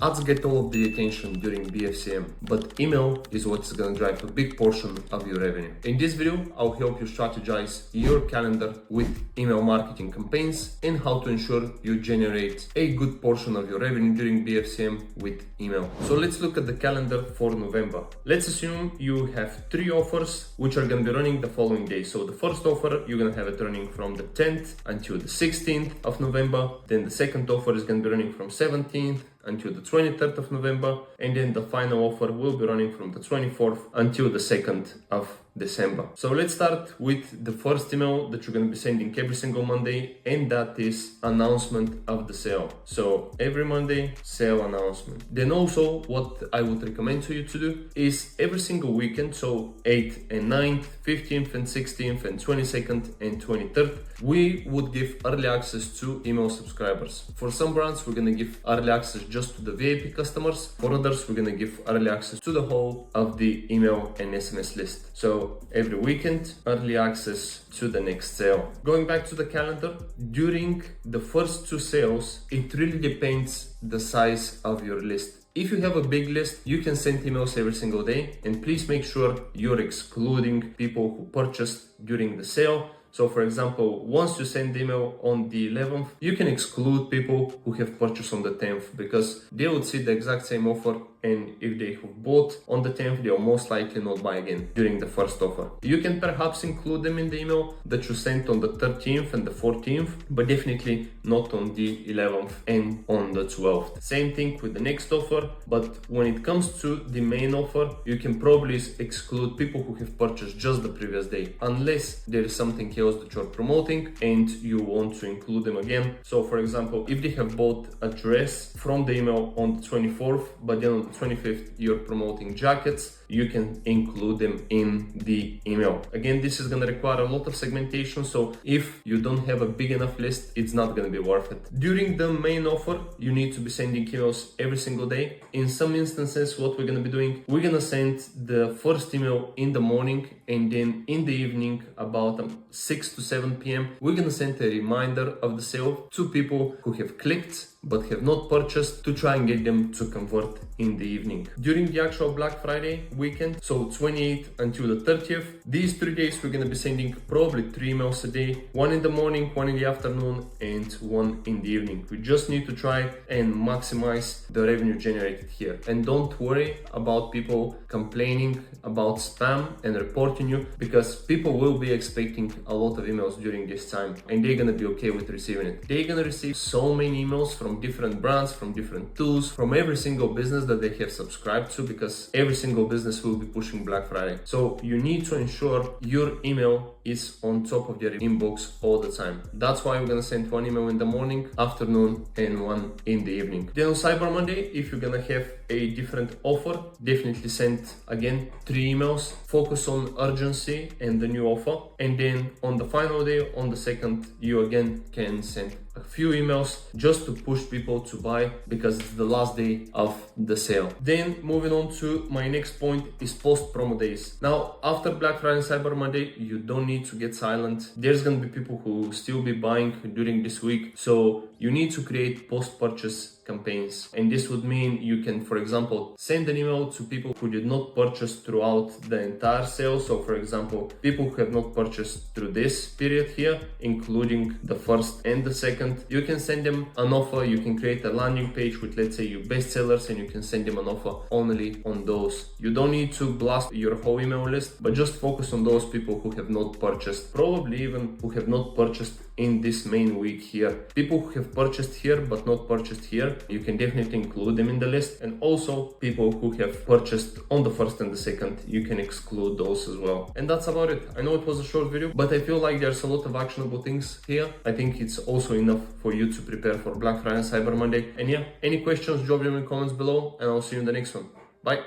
Ads get all of the attention during BFCM, but email is what's going to drive a big portion of your revenue. In this video, I'll help you strategize your calendar with email marketing campaigns and how to ensure you generate a good portion of your revenue during BFCM with email. So let's look at the calendar for November. Let's assume you have 3 offers which are going to be running the following day. So the first offer, you're going to have it running from the 10th until the 16th of November. Then the second offer is going to be running from 17th until the 23rd of November, and then the final offer will be running from the 24th until the 2nd of December. So let's start with the first email that you're going to be sending every single Monday, and that is announcement of the sale. So every Monday, sale announcement. Then also what I would recommend to you to do is every single weekend, so 8th and 9th, 15th and 16th and 22nd and 23rd, we would give early access to email subscribers. For some brands, we're going to give early access just to the VIP customers. For others, we're going to give early access to the whole of the email and SMS list. So every weekend, early access to the next sale. Going back to the calendar, during the first 2 sales, it really depends the size of your list. If you have a big list, you can send emails every single day, and please make sure you're excluding people who purchased during the sale. So for example, once you send email on the 11th, you can exclude people who have purchased on the 10th, because they would see the exact same offer, and if they have bought on the 10th, they'll most likely not buy again during the first offer. You can perhaps include them in the email that you sent on the 13th and the 14th, but definitely not on the 11th and on the 12th. Same thing with the next offer, but when it comes to the main offer, you can probably exclude people who have purchased just the previous day, unless there is something else that you're promoting and you want to include them again. So for example, if they have bought a dress from the email on the 24th, but then on the 25th you're promoting jackets, you can include them in the email. Again, this is going to require a lot of segmentation, so if you don't have a big enough list, it's not going to be worth it. During the main offer, you need to be sending emails every single day. In some instances, what we're going to be doing, we're going to send the first email in the morning, and then in the evening about 6 to 7 p.m. we're going to send a reminder of the sale to people who have clicked but have not purchased, to try and get them to convert in the evening. During the actual Black Friday weekend, so 28th until the 30th, these 3 days we're going to be sending probably 3 emails a day, 1 in the morning, 1 in the afternoon, and 1 in the evening. We just need to try and maximize the revenue generated here. And don't worry about people complaining about spam and reporting you, because people will be expecting a lot of emails during this time, and they're going to be okay with receiving it. They're going to receive so many emails from different brands, from different tools, from every single business that they have subscribed to, because every single business will be pushing Black Friday. So you need to ensure your email is on top of their inbox all the time. That's why we're gonna send 1 email in the morning, afternoon, and 1 in the evening. Then on Cyber Monday, if you're gonna have a different offer, definitely send again 3 emails, focus on urgency and the new offer. And then on the final day, on the 2nd, you again can send a few emails just to push people to buy, because it's the last day of the sale. Then moving on to my next point is post promo days. Now, after Black Friday and Cyber Monday, you don't need to get silent. There's gonna be people who still be buying during this week, so you need to create post-purchase campaigns. And this would mean you can, for example, send an email to people who did not purchase throughout the entire sale. So for example, people who have not purchased through this period here, including the 1st and the 2nd, you can send them an offer. You can create a landing page with, let's say, your best sellers, and you can send them an offer only on those. You don't need to blast your whole email list, but just focus on those people who have not purchased, probably even who have not purchased in this main week here. People who have purchased here but not purchased here, you can definitely include them in the list. And also people who have purchased on the 1st and the 2nd, you can exclude those as well. And that's about it. I know it was a short video, but I feel like there's a lot of actionable things here. I think it's also enough for you to prepare for Black Friday and Cyber Monday. And yeah, any questions, drop them in the comments below, and I'll see you in the next one. Bye.